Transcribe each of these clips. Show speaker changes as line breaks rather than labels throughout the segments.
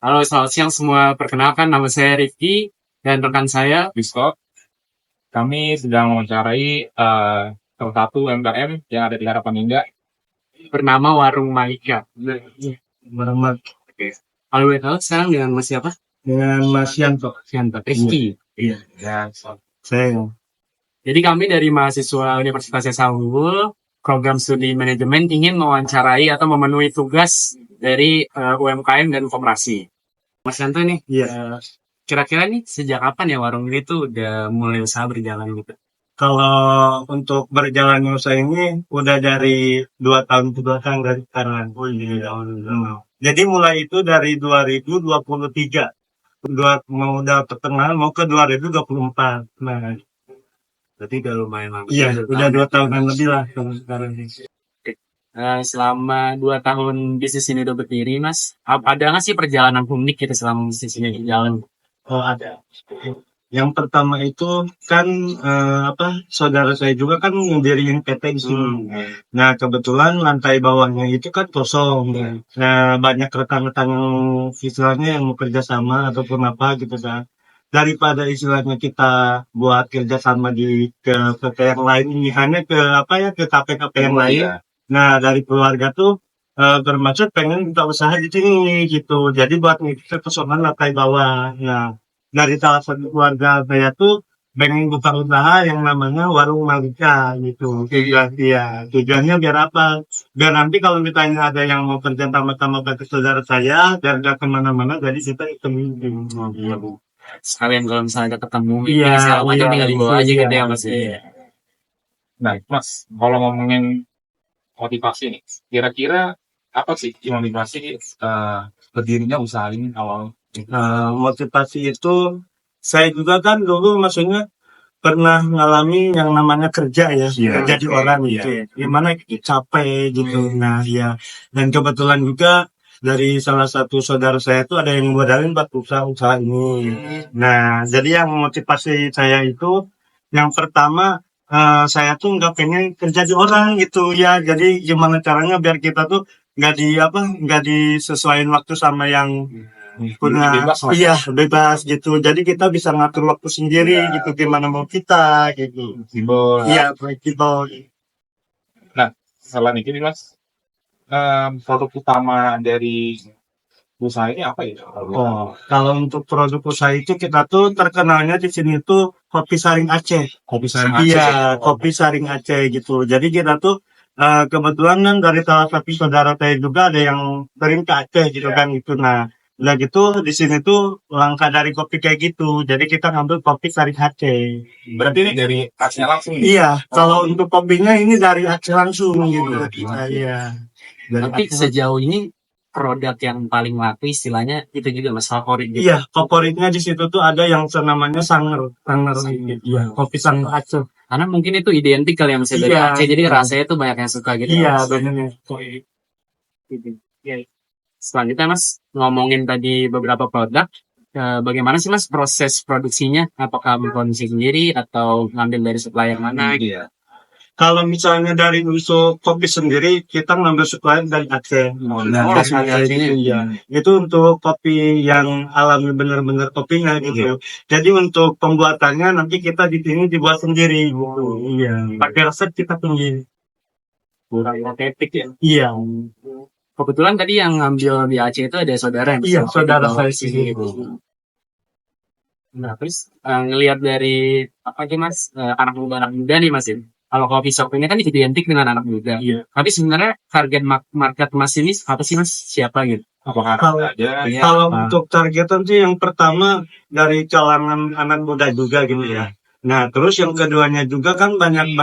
Halo, selamat siang semua. Perkenalkan, nama saya Rifki dan rekan saya.
Bisko, kami sedang mewawancarai salah satu UMKM yang ada di Harapan Indah.
Bernama Warung Malika.
Muhammad
Oke. Kalau boleh tahu sekarang dengan Mas siapa?
dengan Mas Yanto.
Sianto Rifki.
Iya,
Ya,
saya.
Jadi kami dari mahasiswa Universitas Esa Unggul, program studi manajemen ingin mewawancarai atau memenuhi tugas dari UMKM dan koperasi. Mas Yanto nih,
Iya.
kira-kira nih sejak kapan ya warung ini tuh udah mulai usaha berjalan gitu?
Kalau untuk berjalannya usaha ini udah dari 2 tahun ke belakang dari sekarang. Oh iya. Jadi mulai itu dari 2023. Mau udah pertengahan mau ke 2024. Nah,
Berarti udah lumayan lama.
iya, udah 2 tahunan lebih lah sekarang ini.
Selama 2 tahun bisnis ini udah berdiri, Mas, ada nggak sih perjalanan unik gitu selama bisnis ini berjalan?
Oh, ada. Yang pertama itu kan saudara saya juga kan ngediriin PT di sini. Nah, kebetulan lantai bawahnya itu kan kosong. Nah, banyak rekan-rekan yang istilahnya yang mau kerja sama ataupun apa gitu kan. Daripada istilahnya kita buat kerja sama ke yang lain, ini hanya ke kafe-kafe yang lain. Nah, dari keluarga tuh bermaksud pengen buka usaha di sini gitu. Jadi buat ngisi kekosongan lantai bawah. Nah, dari salah satu keluarga saya tuh pengen buka usaha yang namanya Warung Malika gitu. Tujuannya biar apa? Biar nanti kalau misalnya ada yang mau kerja sama-sama ke saudara saya, biar gak kemana-mana, jadi kita ketemu.
Iya, Bu. Sekalian kalau misalnya ada ketemu meeting
Iya,
segala macam tinggal dibawa aja gitu ya, Mas.
Iya.
nah Mas, kalau ngomongin motivasi nih, kira-kira apa sih motivasi berdirinya usaha ini awal?
Motivasi itu saya juga kan dulu maksudnya pernah ngalami yang namanya kerja ya, kerja di orang gitu ya, gimana capek gitu. Nah ya, dan kebetulan juga dari salah satu saudara saya itu ada yang modalin buat usaha ini. Nah, jadi yang motivasi saya itu yang pertama, saya tuh nggak pengen kerja di orang gitu ya. Jadi gimana caranya biar kita tuh nggak disesuaikan waktu sama yang punya,
Bebas lah.
iya bebas gitu. Jadi kita bisa ngatur waktu sendiri gitu gimana mau kita gitu.
Simbol.
Iya, fleksibel.
Nah, selain itu nih Mas, produk utama dari usaha ini apa ya?
Oh, kalau untuk produk usaha itu kita tuh terkenalnya di sini tuh kopi saring Aceh.
Kopi saring
Iya, kopi saring Aceh gitu. Jadi kita tuh kebetulan kan dari salah satu saudara saya juga ada yang sering ke Aceh gitu kan gitu. Nah, udah gitu di sini tuh langka dari kopi kayak gitu. Jadi kita ngambil kopi saring Aceh.
Berarti ini dari Aceh langsung.
Iya, kalau untuk kopinya ini dari Aceh langsung gitu. Iya. Dari
Tapi
Aceh.
sejauh ini produk yang paling laku istilahnya itu juga Mas favorit gitu.
Iya, favoritnya di situ tuh ada yang namanya Sanger. Sanger ini. Iya, kopi Sanger Aceh.
Karena mungkin itu identik kali yang saya dari
Iya.
Aceh, jadi rasanya tuh banyak yang suka gitu.
Iya,
Mas.
benar.
Gitu. Iya. Selanjutnya Mas, ngomongin tadi beberapa produk, bagaimana sih Mas proses produksinya? Apakah memproduksi sendiri atau ngambil dari supplier mana?
Iya.
Kalau misalnya dari untuk kopi sendiri, kita ngambil supplier dari Aceh.
dari
Aceh
Aceh.
iya. Itu untuk kopi yang alami benar-benar kopinya gitu. Jadi untuk pembuatannya nanti kita di sini dibuat sendiri gitu. Iya. Pakai resep kita sendiri.
Kurang otentik ya.
Iya.
Kebetulan tadi yang ngambil di Aceh itu ada saudara yang
Iya,
bisa
saudara
dibawa
saya
ke sini.
sendiri.
Nah, terus ngelihat dari apa sih Mas, anak muda nih Mas ya. Kalau kopi shop ini kan identik dengan anak muda.
Iya.
Tapi sebenarnya target market Mas ini apa sih Mas? Siapa gitu?
Apakah
Kalau-
ada?
Iya.
Kalau untuk targetan sih yang pertama dari kalangan anak muda juga gitu ya. Nah, terus yang keduanya juga kan banyak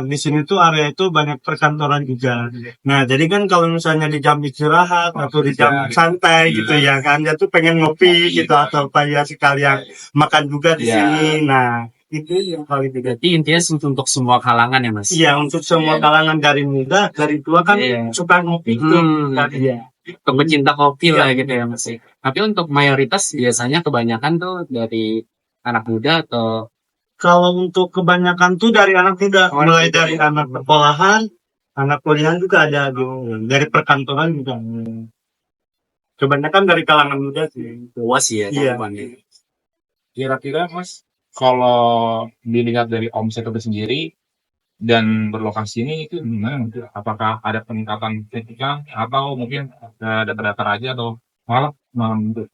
di sini tuh area itu banyak perkantoran juga. Nah, jadi kan kalau misalnya di jam istirahat atau di jam santai gitu ya kan, dia tuh pengen ngopi gitu atau apa ya sekalian makan juga di
Iya.
sini. Nah, itu yang paling tiga.
Berarti intinya untuk semua kalangan ya Mas?
Iya, untuk semua kalangan dari muda, dari tua kan
Iya.
suka ngopi tuh. Iya.
Untuk pecinta kopi lah
Iya.
gitu ya Mas. Tapi untuk mayoritas biasanya kebanyakan tuh dari anak muda atau
Kalau untuk kebanyakan tuh dari anak muda, mulai dari anak sekolahan, anak kuliahan juga ada gitu. Dari perkantoran juga. Kebanyakan dari kalangan muda sih.
Luas ya
Iya.
cakupannya.
Kira-kira Mas, kalau dilihat dari omset itu sendiri dan berlokasi ini itu gimana? Apakah ada peningkatan signifikan atau mungkin datar-datar aja atau malah gitu?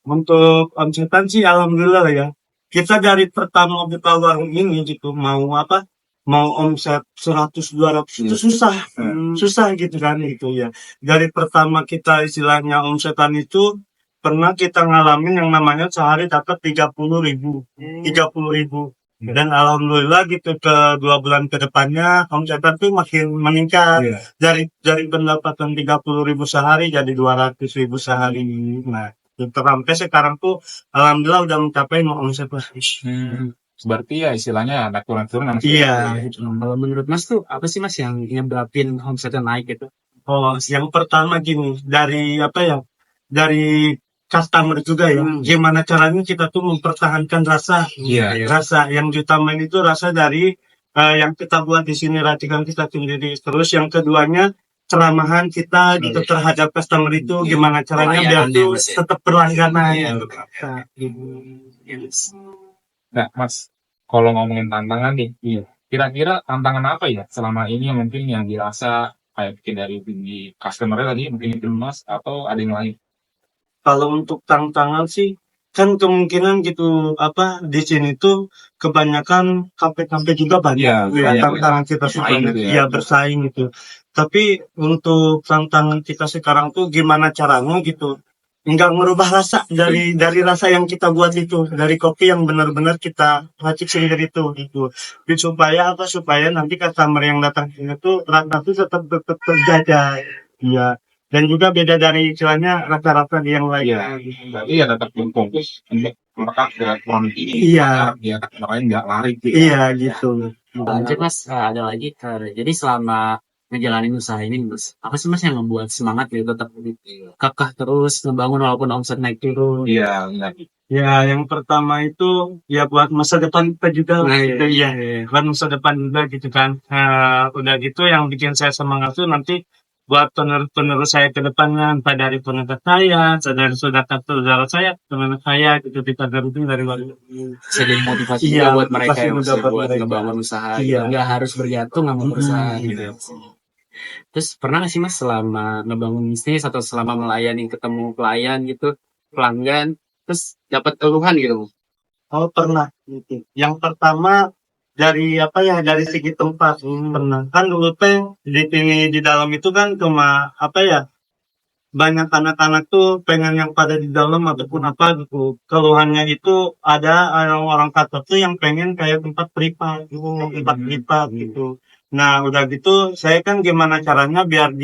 Untuk omsetan sih alhamdulillah ya. Kita dari pertama buka warung ini gitu mau omset 100 200 itu susah. Susah gitu kan itu ya. Dari pertama kita istilahnya omsetan itu pernah kita ngalamin yang namanya sehari dapat 30.000. 30.000. Dan alhamdulillah gitu ke 2 bulan ke depannya omsetan tuh makin meningkat.
Iya.
Dari pendapatan 30.000 sehari jadi 200.000 sehari. Nah, sampai sekarang tuh alhamdulillah udah mencapai omset lah.
Berarti ya istilahnya naik turun-turun.
Iya.
Kalau menurut Mas tuh apa sih Mas yang nyebabin omsetnya naik gitu?
Oh, yang pertama gini, dari customer juga ya. Gimana caranya kita tuh mempertahankan rasa.
Iya.
Rasa yang diutamain itu rasa dari yang kita buat di sini, racikan kita sendiri. Terus yang keduanya keramahan kita gitu terhadap customer itu, gimana caranya biar
Pelayanannya,
tuh
Mas, ya.
tetap berlangganan.
Iya.
Nah, gitu.
Nah, Mas, kalau ngomongin tantangan nih, kira-kira tantangan apa ya selama ini yang mungkin yang dirasa kayak bikin dari customer-nya tadi mungkin itu Mas atau ada yang lain?
Kalau untuk tantangan sih kan kemungkinan gitu di sini tuh kebanyakan kafe-kafe juga banyak.
Iya, banyak.
Tantangan kita
Bersaing
sebenarnya
gitu ya.
ya bersaing gitu. Tapi untuk tantangan kita sekarang tuh gimana caranya gitu nggak merubah rasa dari rasa yang kita buat itu, dari kopi yang benar-benar kita racik sendiri tuh gitu. Supaya nanti customer yang datang ke sini tuh rasa tuh tetap terjaga. Iya. Dan juga beda dari istilahnya rasa-rasa yang lain.
Iya. Berarti ya tetap fokus untuk melekat ke quality.
Iya.
Ya, lain nggak lari gitu.
Iya gitu.
Lanjut Mas, ada lagi. Jadi selama ngejalanin usaha ini Mas, apa sih Mas yang membuat semangat gitu tetap kekeh terus ngebangun walaupun omset naik turun?
Iya, benar.
Ya, yang pertama itu ya buat masa depan kita juga lah gitu ya. Buat masa depan juga gitu kan. Udah gitu yang bikin saya semangat tuh nanti buat penerus saya ke depannya, entah dari penerus saya, dari saudara saya, teman saya gitu kita garutin dari luar.
Bisa jadi motivasi
Iya,
juga buat mereka
motivasi
yang
juga
masih
buat
buat
mereka.
ngebangun usaha.
Iya.
Nggak harus bergantung sama perusahaan gitu.
Iya.
Terus pernah nggak sih Mas selama ngebangun bisnis atau selama melayani ketemu klien gitu, pelanggan, terus dapat keluhan gitu?
Oh pernah gitu. Yang pertama dari dari segi tempat pernah kan dulu teh di dalam itu kan cuma banyak anak-anak tuh pengen yang pada di dalam ataupun apa gitu. Keluhannya itu ada orang-orang kantor tuh yang pengen kayak tempat privat gitu. Nah udah gitu saya kan gimana caranya biar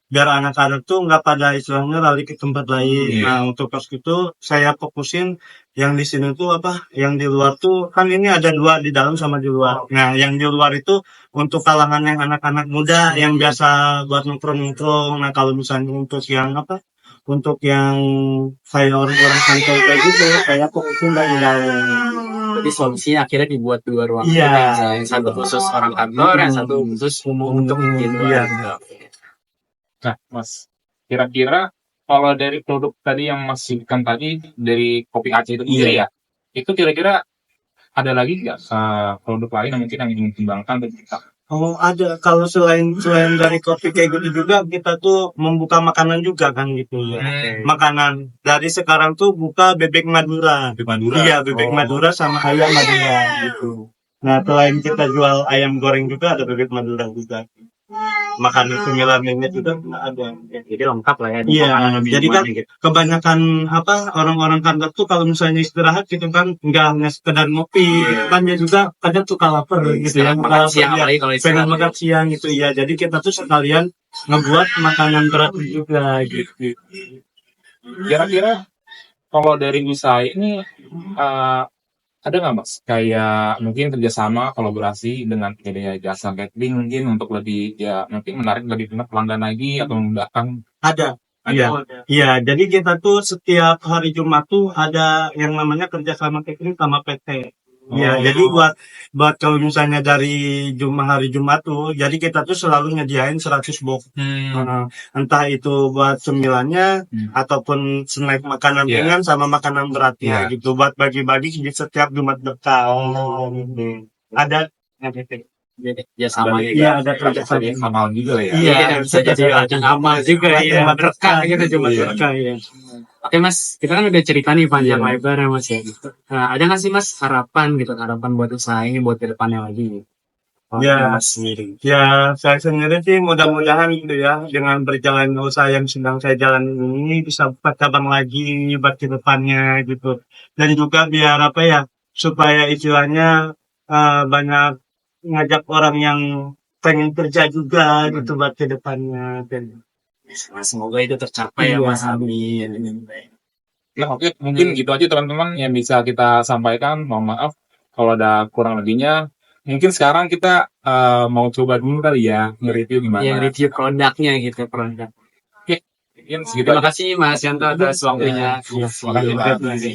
anak-anak tuh nggak pada istilahnya lari ke tempat lain. Nah untuk pas itu saya fokusin yang di sini tuh yang di luar tuh kan ini ada dua di dalam sama di luar. Nah yang di luar itu untuk kalangan yang anak-anak muda yang biasa buat nongkrong-nongkrong. Nah kalau misalnya untuk yang saya orang-orang kantor kayak gitu saya fokusin dari dalam.
Jadi solusinya akhirnya dibuat dua ruangan.
Iya.
Yang satu khusus orang kantor, yang satu khusus untuk di luar.
Iya.
Nah, Mas, kira-kira kalau dari produk tadi yang Mas sebutkan tadi dari kopi Aceh itu sendiri ya, itu kira-kira ada lagi nggak produk lain yang mungkin yang ingin dikembangkan dan kita?
Oh ada, kalau selain dari kopi kayak gitu juga kita tuh membuka makanan juga kan gitu ya. Makanan dari sekarang tuh buka bebek Madura. Iya, bebek Madura sama ayam Madura gitu. Nah selain kita jual ayam goreng juga ada bebek Madura juga. Makanan cemilan-cemilan juga ada.
Jadi lengkap lah ya.
Iya, jadi kan kebanyakan orang-orang kantor tuh kalau misalnya istirahat gitu kan nggak hanya sekedar ngopi, kan dia juga kadang suka lapar gitu ya.
Makan siang apalagi kalau
Pengen
istirahat.
makan siang gitu ya. Jadi kita tuh sekalian ngebuat makanan berat juga gitu.
Kira-kira kalau dari usaha ini ada nggak Mas kayak mungkin kerjasama kolaborasi dengan jasa catering mungkin untuk lebih mungkin menarik lebih banyak pelanggan lagi atau memudahkan?
Ada. Iya, jadi kita tuh setiap hari Jumat tuh ada yang namanya kerjasama catering sama PT. Iya, jadi buat kalau misalnya dari hari Jumat tuh, jadi kita tuh selalu nyediain 100 box. Entah itu buat cemilannya ataupun snack makanan
Iya.
ringan sama makanan beratnya
Iya.
gitu buat bagi-bagi di setiap Jumat berkah. Ada
Ya sama juga.
iya ada kerjasama.
Jadi amal juga lah ya.
Iya,
Bisa jadi ajang amal juga ya.
Jumat
Berkah gitu Jumat
Iya.
berkah ya. Oke Mas, kita kan udah cerita nih panjang
Iya.
lebar ya Mas ya. Nah, ada nggak sih Mas harapan gitu, harapan buat usaha ini buat ke depannya lagi?
Ya.
Mas sendiri.
Ya, saya sendiri sih mudah-mudahan gitu ya, dengan berjalan usaha yang sedang saya jalan ini bisa buka cabang lagi buat ke depannya gitu. Dan juga biar apa ya, supaya istilahnya banyak ngajak orang yang pengen kerja juga gitu buat ke depannya. Dan
Mas, semoga itu tercapai ya
Iya.
Mas. Amin.
Nah, oke, mungkin gitu aja teman-teman yang bisa kita sampaikan. Mohon maaf kalau ada kurang lebihnya. Mungkin sekarang kita mau coba dulu kali ya nge-review gimana.
Yang review produknya gitu, produk.
Mungkin segitu
Terima
aja.
kasih Mas Yanto atas waktunya.
Terima kasih, Pak.
Terima kasih.